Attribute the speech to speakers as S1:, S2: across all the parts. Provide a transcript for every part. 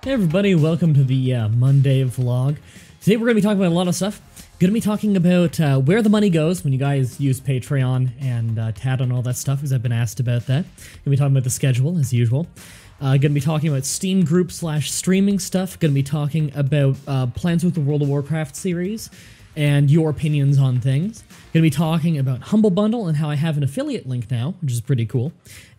S1: Hey everybody, welcome to the Monday vlog. Today we're going to be talking about a lot of stuff. Going to be talking about where the money goes when you guys use Patreon and Tad and all that stuff, because I've been asked about that. Going to be talking about the schedule, as usual. Going to be talking about Steam group / streaming stuff. Going to be talking about plans with the World of Warcraft series and your opinions on things. Going to be talking about Humble Bundle and how I have an affiliate link now, which is pretty cool.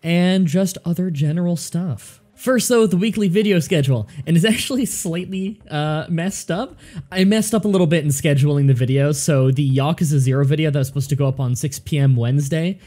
S1: And just other general stuff. First, though, the weekly video schedule, and it's actually slightly messed up. I messed up a little bit in scheduling the videos, so the Yakuza 0 video that was supposed to go up on 6 p.m. Wednesday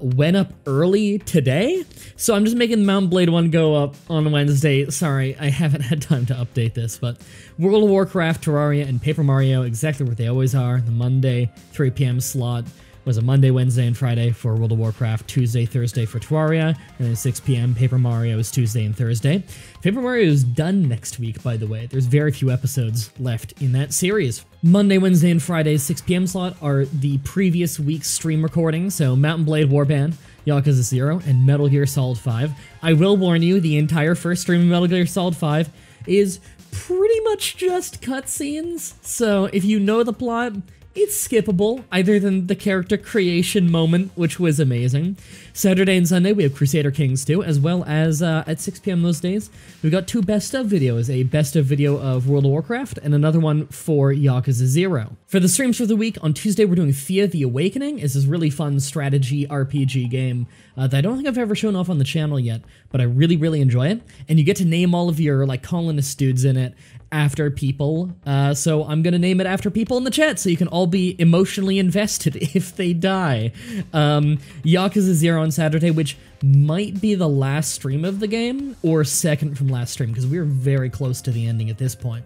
S1: went up early today, so I'm just making the Mount Blade one go up on Wednesday. Sorry, I haven't had time to update this, but World of Warcraft, Terraria, and Paper Mario, exactly where they always are. The Monday 3 p.m. slot was a Monday, Wednesday, and Friday for World of Warcraft, Tuesday, Thursday for Terraria, and then 6 p.m. Paper Mario is Tuesday and Thursday. Paper Mario is done next week, by the way. There's very few episodes left in that series. Monday, Wednesday, and Friday 6 p.m. slot are the previous week's stream recordings, so Mount Blade Warband, Yakuza 0, and Metal Gear Solid 5. I will warn you, the entire first stream of Metal Gear Solid 5 is pretty much just cutscenes, so if you know the plot, it's skippable, other than the character creation moment, which was amazing. Saturday and Sunday, we have Crusader Kings 2, as well as at 6 p.m. those days, we've got two best of videos, a best of video of World of Warcraft, and another one for Yakuza 0. For the streams for the week, on Tuesday we're doing Thea the Awakening. It's this really fun strategy RPG game that I don't think I've ever shown off on the channel yet, but I really, really enjoy it. And you get to name all of your like colonist dudes in it after people, so I'm gonna name it after people in the chat, so you can all be emotionally invested if they die. Yakuza 0 on Saturday, which might be the last stream of the game, or second from last stream, because we're very close to the ending at this point.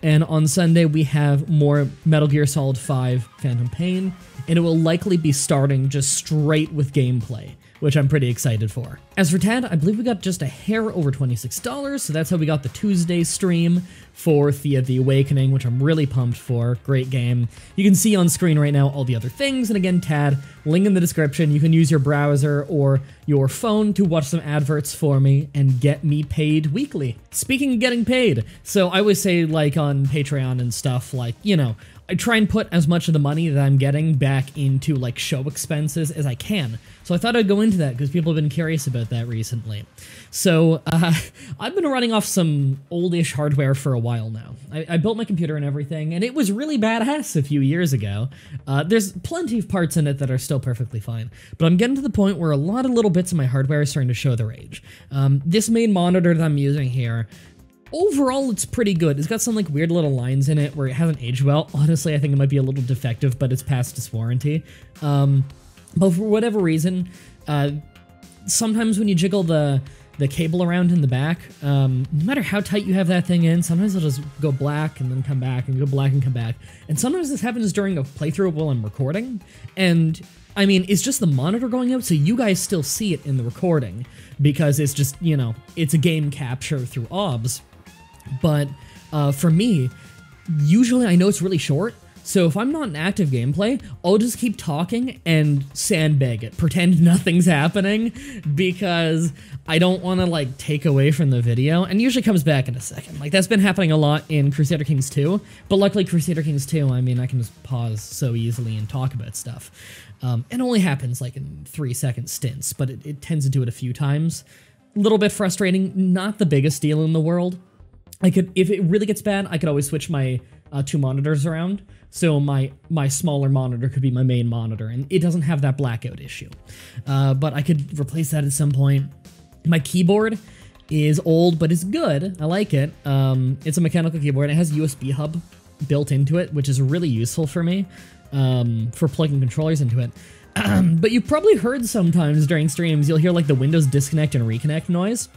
S1: And on Sunday, we have more Metal Gear Solid 5 Phantom Pain, and it will likely be starting just straight with gameplay, which I'm pretty excited for. As for Tad, I believe we got just a hair over $26, so that's how we got the Tuesday stream for Thea the Awakening, which I'm really pumped for. Great game. You can see on screen right now all the other things, and again, Tad, link in the description. You can use your browser or your phone to watch some adverts for me and get me paid weekly. Speaking of getting paid, so I always say, like, on Patreon and stuff, like, you know, I try and put as much of the money that I'm getting back into, like, show expenses as I can. So I thought I'd go into that because people have been curious about that recently. So I've been running off some oldish hardware for a while now. I built my computer and everything, and it was really badass a few years ago. There's plenty of parts in it that are still perfectly fine, but I'm getting to the point where a lot of little bits of my hardware are starting to show their age. This main monitor that I'm using here, overall, it's pretty good. It's got some like weird little lines in it where it hasn't aged well. Honestly, I think it might be a little defective, but it's past its warranty. But for whatever reason, sometimes when you jiggle the cable around in the back, no matter how tight you have that thing in, sometimes it'll just go black and then come back and go black and come back. And sometimes this happens during a playthrough while I'm recording. And I mean, it's just the monitor going out, so you guys still see it in the recording because it's just, you know, it's a game capture through OBS. But for me, usually I know it's really short, so if I'm not in active gameplay, I'll just keep talking and sandbag it, pretend nothing's happening, because I don't want to, like, take away from the video, and it usually comes back in a second. Like, that's been happening a lot in Crusader Kings 2, but luckily Crusader Kings 2, I mean, I can just pause so easily and talk about stuff. It only happens, like, in 3-second stints, but it tends to do it a few times. A little bit frustrating, not the biggest deal in the world. I could, if it really gets bad, I could always switch my two monitors around, so my smaller monitor could be my main monitor, and it doesn't have that blackout issue. But I could replace that at some point. My keyboard is old, but it's good. I like it. It's a mechanical keyboard. It has a USB hub built into it, which is really useful for me, for plugging controllers into it. But you've probably heard sometimes during streams, you'll hear like the Windows disconnect and reconnect noise.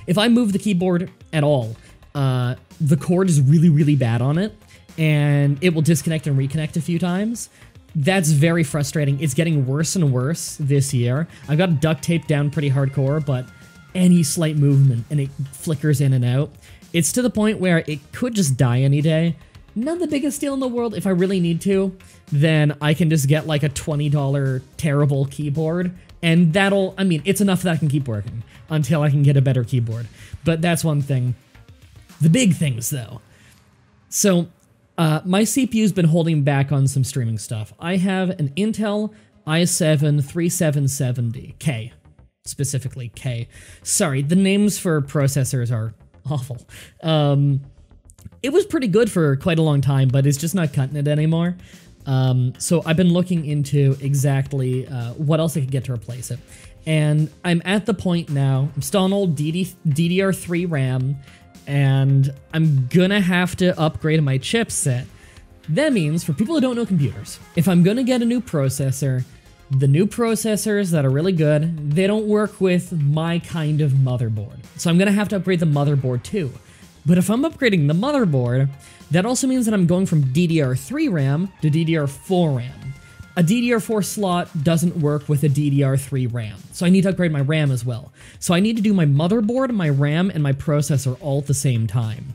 S1: If I move the keyboard at all, the cord is really, really bad on it, and it will disconnect and reconnect a few times. That's very frustrating. It's getting worse and worse this year. I've got duct tape down pretty hardcore, but any slight movement and it flickers in and out. It's to the point where it could just die any day. Not the biggest deal in the world. If I really need to, then I can just get like a $20 terrible keyboard, and that'll, I mean, it's enough that I can keep working until I can get a better keyboard. But that's one thing. The big things, though. So, my CPU's been holding back on some streaming stuff. I have an Intel i7-3770K, specifically K. Sorry, the names for processors are awful. It was pretty good for quite a long time, but it's just not cutting it anymore. So I've been looking into exactly what else I could get to replace it. And I'm at the point now, I'm still on old DDR3 RAM, and I'm gonna have to upgrade my chipset. That means, for people who don't know computers, if I'm gonna get a new processor, the new processors that are really good, they don't work with my kind of motherboard. So I'm gonna have to upgrade the motherboard too. But if I'm upgrading the motherboard, that also means that I'm going from DDR3 RAM to DDR4 RAM. A DDR4 slot doesn't work with a DDR3 RAM, so I need to upgrade my RAM as well. So I need to do my motherboard, my RAM, and my processor all at the same time.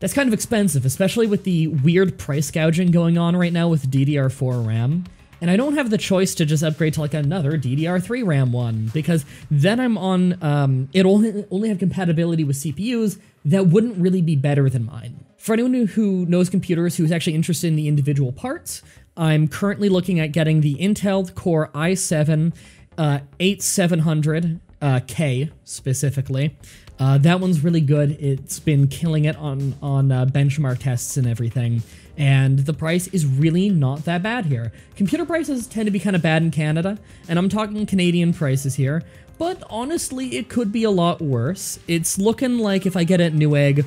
S1: That's kind of expensive, especially with the weird price gouging going on right now with DDR4 RAM. And I don't have the choice to just upgrade to like another DDR3 RAM one, because then I'm on, it'll only have compatibility with CPUs that wouldn't really be better than mine. For anyone who knows computers who's actually interested in the individual parts, I'm currently looking at getting the Intel Core i7-8700K specifically. That one's really good. It's been killing it on benchmark tests and everything. And the price is really not that bad here. Computer prices tend to be kind of bad in Canada, and I'm talking Canadian prices here, but honestly, it could be a lot worse. It's looking like if I get it at Newegg,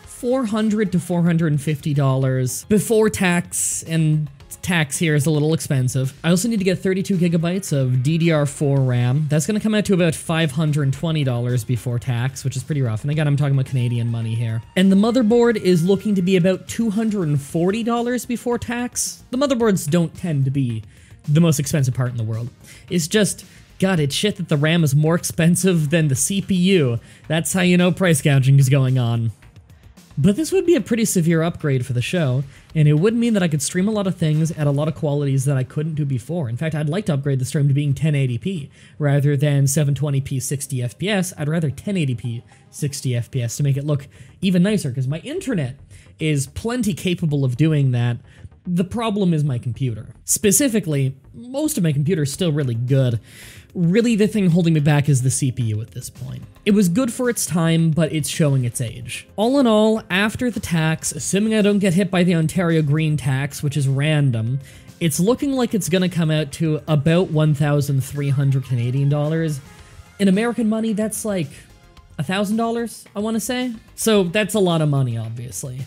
S1: $400 to $450 before tax, and tax here is a little expensive. I also need to get 32 gigabytes of DDR4 RAM. That's going to come out to about $520 before tax, which is pretty rough. And again, I'm talking about Canadian money here. And the motherboard is looking to be about $240 before tax. The motherboards don't tend to be the most expensive part in the world. It's just, God, it's shit that the RAM is more expensive than the CPU. That's how you know price gouging is going on. But this would be a pretty severe upgrade for the show, and it would mean that I could stream a lot of things at a lot of qualities that I couldn't do before. In fact, I'd like to upgrade the stream to being 1080p rather than 720p 60 FPS. I'd rather 1080p 60 FPS to make it look even nicer, because my internet is plenty capable of doing that. The problem is my computer. Specifically, most of my computer is still really good. Really, the thing holding me back is the CPU at this point. It was good for its time, but it's showing its age. All in all, after the tax, assuming I don't get hit by the Ontario Green tax, which is random, it's looking like it's gonna come out to about 1,300 Canadian dollars. In American money, that's like $1,000, I wanna say. So that's a lot of money, obviously.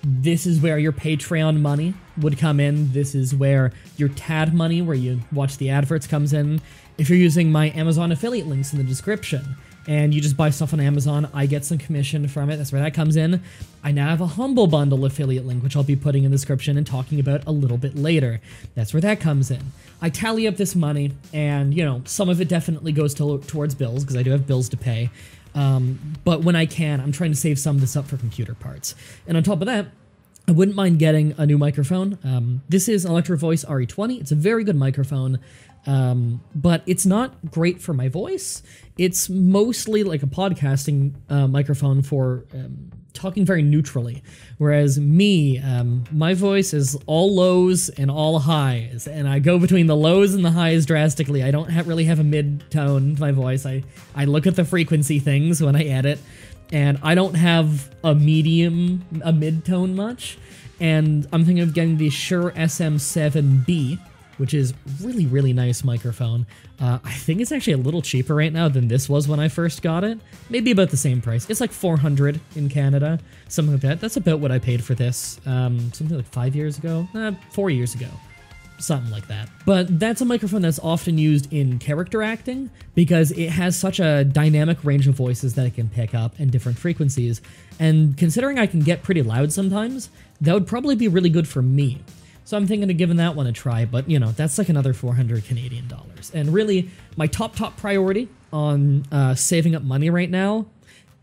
S1: This is where your Patreon money would come in. This is where your TAD money, where you watch the adverts, comes in. If you're using my Amazon affiliate links in the description, and you just buy stuff on Amazon, I get some commission from it. That's where that comes in. I now have a Humble Bundle affiliate link, which I'll be putting in the description and talking about a little bit later. That's where that comes in. I tally up this money, and, you know, some of it definitely goes towards bills, because I do have bills to pay. But when I can, I'm trying to save some of this up for computer parts. And on top of that, I wouldn't mind getting a new microphone. This is an Electro Voice RE20. It's a very good microphone, but it's not great for my voice. It's mostly like a podcasting microphone for talking very neutrally, whereas me, my voice is all lows and all highs, and I go between the lows and the highs drastically. I don't really have a mid-tone to my voice. I look at the frequency things when I edit, and I don't have a mid-tone much, and I'm thinking of getting the Shure SM7B, which is really, really nice microphone. I think it's actually a little cheaper right now than this was when I first got it. Maybe about the same price. It's like $400 in Canada, something like that. That's about what I paid for this, something like 5 years ago, 4 years ago. Something like that. But that's a microphone that's often used in character acting because it has such a dynamic range of voices that it can pick up and different frequencies. And considering I can get pretty loud sometimes, that would probably be really good for me. So I'm thinking of giving that one a try, but you know, that's like another 400 Canadian dollars. And really, my top priority on saving up money right now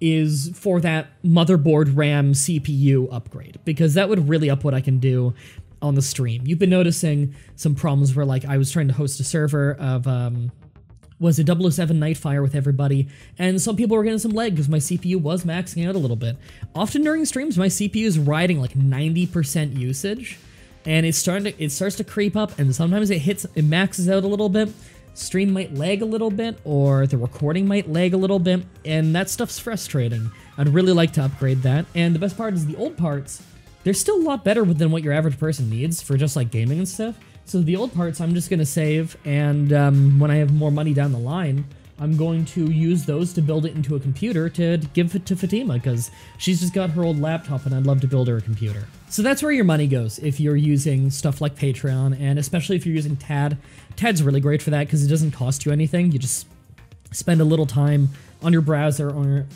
S1: is for that motherboard RAM CPU upgrade, because that would really up what I can do on the stream. You've been noticing some problems where, like, I was trying to host a server of was a 007 Nightfire with everybody, and some people were getting some lag because my CPU was maxing out a little bit. Often during streams, my CPU is riding like 90% usage, and it starts to creep up, and sometimes it maxes out a little bit. Stream might lag a little bit, or the recording might lag a little bit, and that stuff's frustrating. I'd really like to upgrade that, and the best part is the old parts, they're still a lot better than what your average person needs for just like gaming and stuff. So the old parts I'm just going to save, and when I have more money down the line, I'm going to use those to build it into a computer to give it to Fatima, because she's just got her old laptop and I'd love to build her a computer. So that's where your money goes if you're using stuff like Patreon, and especially if you're using TAD. TAD's really great for that because it doesn't cost you anything. You just spend a little time on your browser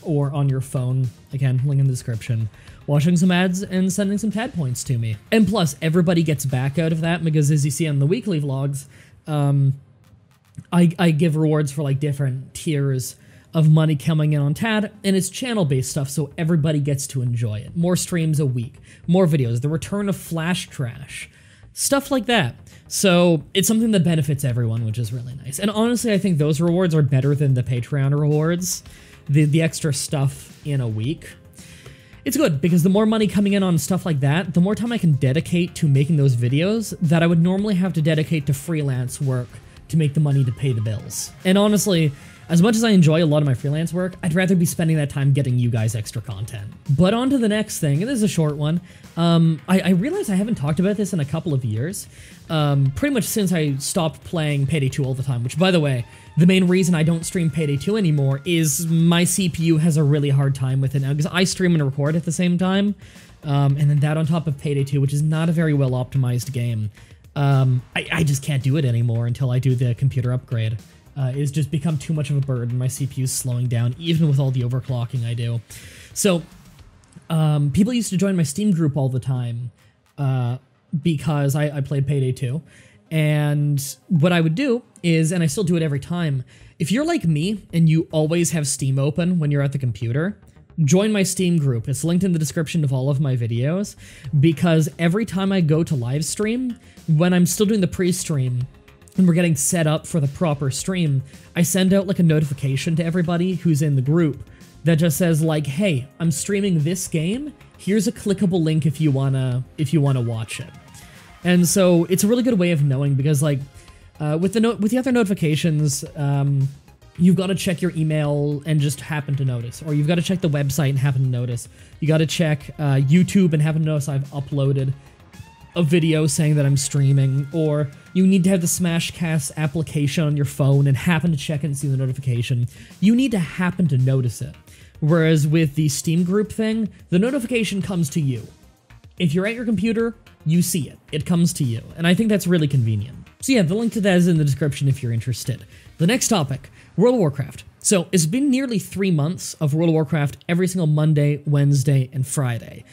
S1: or on your phone, again, link in the description, watching some ads and sending some TAD points to me. And plus, everybody gets back out of that because, as you see on the weekly vlogs, I give rewards for like different tiers of money coming in on TAD, and it's channel-based stuff, so everybody gets to enjoy it. More streams a week, more videos, the return of Flash Trash, stuff like that. So it's something that benefits everyone, which is really nice. And honestly, I think those rewards are better than the Patreon rewards, the extra stuff in a week. It's good, because the more money coming in on stuff like that, the more time I can dedicate to making those videos that I would normally have to dedicate to freelance work to make the money to pay the bills. And honestly, as much as I enjoy a lot of my freelance work, I'd rather be spending that time getting you guys extra content. But on to the next thing, and this is a short one. I realize I haven't talked about this in a couple of years, pretty much since I stopped playing Payday 2 all the time, which, by the way, the main reason I don't stream Payday 2 anymore is my CPU has a really hard time with it now, because I stream and record at the same time, and then that on top of Payday 2, which is not a very well optimized game. I just can't do it anymore until I do the computer upgrade. It's just become too much of a burden. My CPU's slowing down, even with all the overclocking I do. So, people used to join my Steam group all the time, because I played Payday 2. And what I would do is, and I still do it every time, if you're like me and you always have Steam open when you're at the computer, join my Steam group. It's linked in the description of all of my videos, because every time I go to live stream, when I'm still doing the pre-stream, and we're getting set up for the proper stream, I send out like a notification to everybody who's in the group that just says like, hey, I'm streaming this game, here's a clickable link if you wanna watch it. And so it's a really good way of knowing, because like with the other notifications, you've got to check your email and just happen to notice, or you've got to check the website and happen to notice. You got to check YouTube and happen to notice I've uploaded a video saying that I'm streaming, or you need to have the Smashcast application on your phone and happen to check it and see the notification. You need to happen to notice it. Whereas with the Steam group thing, the notification comes to you. If you're at your computer, you see it. It comes to you. And I think that's really convenient. So yeah, the link to that is in the description if you're interested. The next topic, World of Warcraft. So it's been nearly 3 months of World of Warcraft every single Monday, Wednesday, and Friday.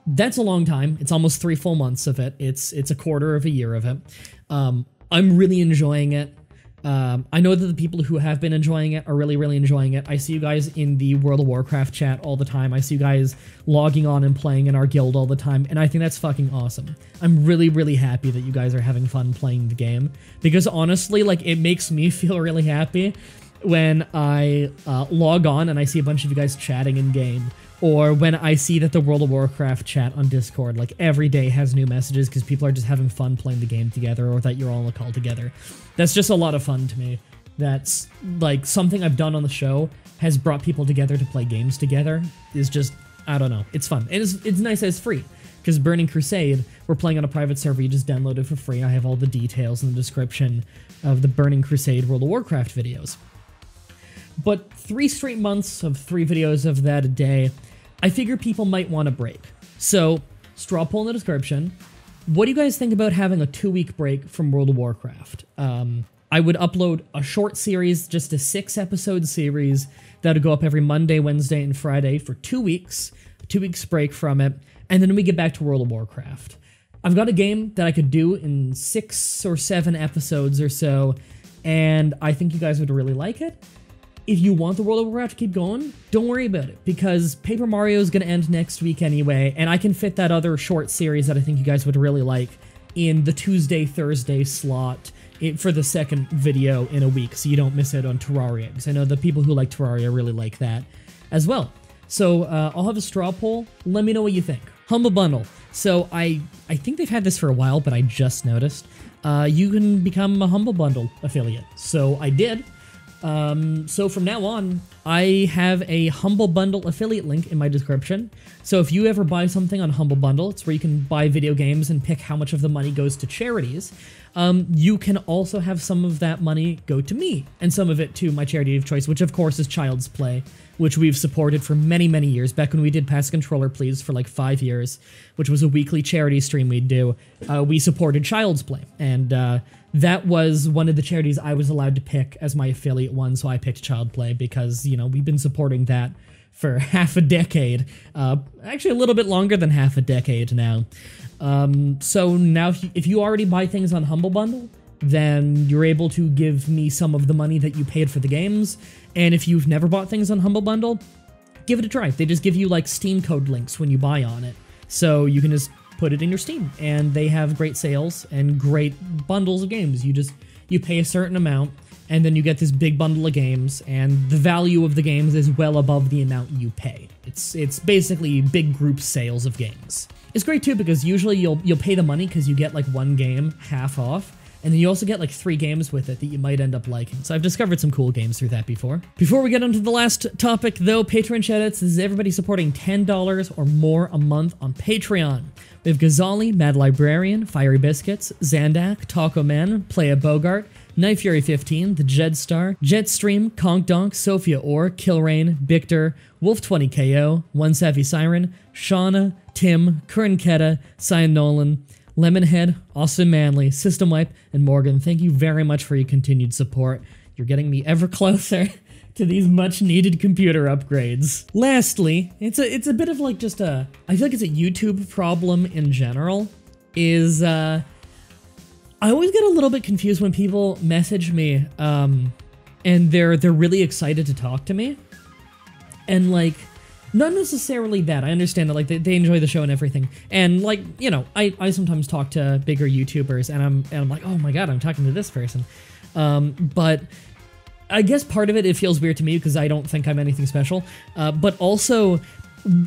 S1: That's a long time. It's almost 3 full months of it. It's a quarter of a year of it. I'm really enjoying it. I know that the people who have been enjoying it are really, really enjoying it. I see you guys in the World of Warcraft chat all the time. I see you guys logging on and playing in our guild all the time, and I think that's fucking awesome. I'm really, really happy that you guys are having fun playing the game, because honestly, like, it makes me feel really happy when I log on and I see a bunch of you guys chatting in game, or when I see that the World of Warcraft chat on Discord, like, every day has new messages because people are just having fun playing the game together, or that you're all in a call together. That's just a lot of fun to me. That's, like, something I've done on the show has brought people together to play games together. Is just, I don't know, it's fun. And it's nice that it's free, because Burning Crusade, we're playing on a private server, you just download it for free. I have all the details in the description of the Burning Crusade World of Warcraft videos. But 3 straight months of 3 videos of that a day, I figure people might want a break. So, straw poll in the description. What do you guys think about having a 2-week break from World of Warcraft? I would upload a short series, just a 6-episode series, that would go up every Monday, Wednesday, and Friday for 2 weeks. 2 weeks break from it, and then we get back to World of Warcraft. I've got a game that I could do in 6 or 7 episodes or so, and I think you guys would really like it. If you want the World of Warcraft to keep going, don't worry about it, because Paper Mario is going to end next week anyway, and I can fit that other short series that I think you guys would really like in the Tuesday, Thursday slot for the second video in a week, so you don't miss out on Terraria, because I know the people who like Terraria really like that as well. So I'll have a straw poll. Let me know what you think. Humble Bundle. So I think they've had this for a while, but I just noticed. You can become a Humble Bundle affiliate. So I did. So from now on, I have a Humble Bundle affiliate link in my description. So if you ever buy something on Humble Bundle, it's where you can buy video games and pick how much of the money goes to charities. You can also have some of that money go to me, and some of it to my charity of choice, which of course is Child's Play, which we've supported for many, many years. Back when we did Pass Controller Please for like 5 years, which was a weekly charity stream we'd do, we supported Child's Play. And that was one of the charities I was allowed to pick as my affiliate one, so I picked Child Play because, you know, we've been supporting that for half a decade. Actually, a little bit longer than half a decade now. So now if you already buy things on Humble Bundle, then you're able to give me some of the money that you paid for the games. And if you've never bought things on Humble Bundle, give it a try. They just give you like Steam code links when you buy on it. So you can just put it in your Steam, and they have great sales and great bundles of games. You pay a certain amount, and then you get this big bundle of games, and the value of the games is well above the amount you pay. It's basically big group sales of games. It's great too, because usually you'll pay the money because you get like one game half off, and then you also get like 3 games with it that you might end up liking. So I've discovered some cool games through that before. Before we get onto the last topic though, Patreon shoutouts. This is everybody supporting $10 or more a month on Patreon. We have Ghazali, Mad Librarian, Fiery Biscuits, Zandak, Taco Man, Playa Bogart, Knife Fury 15, The Jedstar, Jetstream, Conk Donk, Sophia Orr, Kilrain, Victor, Wolf 20 KO, One Savvy Siren, Shauna, Tim, Curran Keta, Cyan Nolan, Lemonhead, Austin Manley, System Wipe, and Morgan. Thank you very much for your continued support. You're getting me ever closer to these much-needed computer upgrades. Lastly, it's a bit of like just I feel like it's a YouTube problem in general, is I always get a little bit confused when people message me, and they're really excited to talk to me, and like, not necessarily that. I understand that like they enjoy the show and everything, and like, you know, I sometimes talk to bigger YouTubers, and I'm like, oh my god, I'm talking to this person, but I guess part of it feels weird to me because I don't think I'm anything special, but also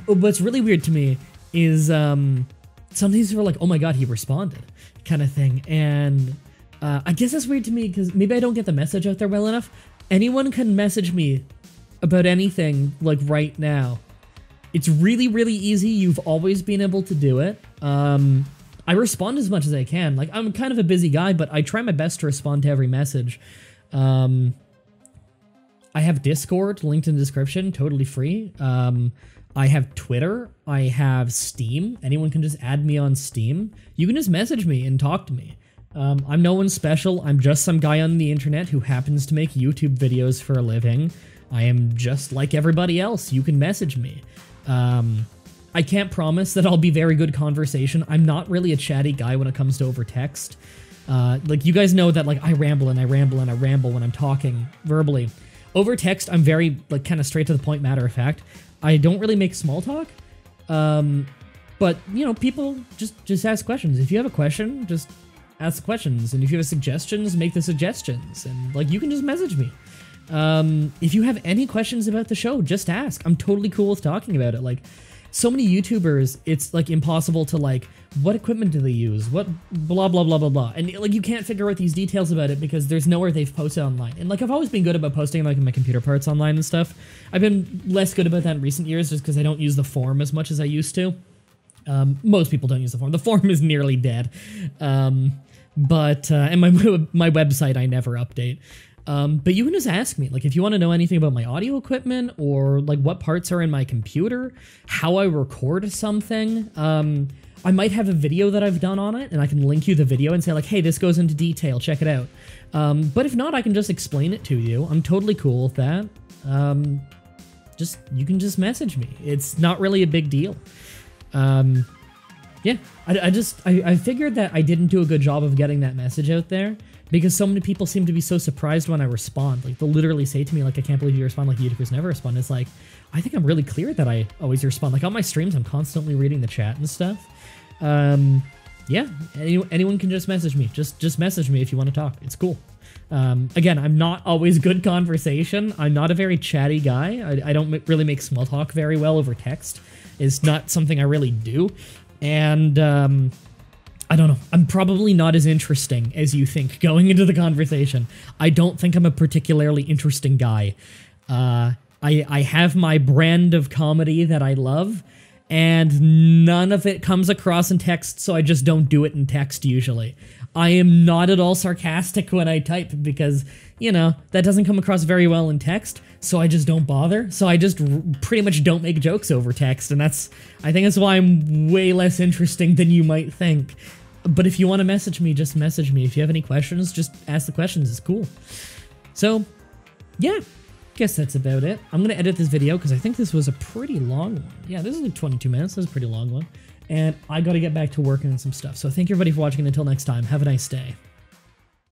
S1: what's really weird to me is sometimes you're like, oh my god, he responded, kind of thing, and I guess that's weird to me because maybe I don't get the message out there well enough. Anyone can message me about anything like right now. It's really, really easy. You've always been able to do it. I respond as much as I can. Like, I'm kind of a busy guy, but I try my best to respond to every message. I have Discord linked in the description, totally free. I have Twitter. I have Steam. Anyone can just add me on Steam. You can just message me and talk to me. I'm no one special. I'm just some guy on the internet who happens to make YouTube videos for a living. I am just like everybody else. You can message me. I can't promise that I'll be very good conversation. I'm not really a chatty guy when it comes to over text. Like, you guys know that like I ramble and I ramble and I ramble when I'm talking verbally. Over text, I'm very like kind of straight to the point, matter of fact. I don't really make small talk. But you know, people just ask questions. If you have a question, just ask questions. And if you have suggestions, make the suggestions. And like, you can just message me. If you have any questions about the show, just ask. I'm totally cool with talking about it. Like, so many YouTubers, it's like impossible to like, what equipment do they use? What blah, blah, blah, blah, blah. And like, you can't figure out these details about it because there's nowhere they've posted online. And like, I've always been good about posting like my computer parts online and stuff. I've been less good about that in recent years just because I don't use the forum as much as I used to. Most people don't use the forum. The forum is nearly dead. And my website, I never update. But you can just ask me, like, if you want to know anything about my audio equipment or like what parts are in my computer, how I record something. I might have a video that I've done on it and I can link you the video and say like, hey, this goes into detail, check it out. But if not, I can just explain it to you. I'm totally cool with that. You can just message me. It's not really a big deal. Yeah, I figured that I didn't do a good job of getting that message out there because so many people seem to be so surprised when I respond. Like, they'll literally say to me, like, I can't believe you respond, like YouTubers never respond. It's like, I think I'm really clear that I always respond. Like, on my streams, I'm constantly reading the chat and stuff. yeah, anyone can just message me. Just message me if you want to talk. It's cool. Again, I'm not always good conversation. I'm not a very chatty guy. I don't really make small talk very well over text. It's not something I really do. And I don't know. I'm probably not as interesting as you think going into the conversation. I don't think I'm a particularly interesting guy. I have my brand of comedy that I love, and none of it comes across in text, so I just don't do it in text usually. I am not at all sarcastic when I type because, you know, that doesn't come across very well in text, so I just don't bother. So I just pretty much don't make jokes over text, and I think that's why I'm way less interesting than you might think. But if you want to message me, just message me. If you have any questions, just ask the questions. It's cool. So, yeah. Guess that's about it. I'm going to edit this video because I think this was a pretty long one. Yeah, this is like 22 minutes. This is a pretty long one. And I got to get back to working on some stuff. So thank you everybody for watching, and until next time, have a nice day.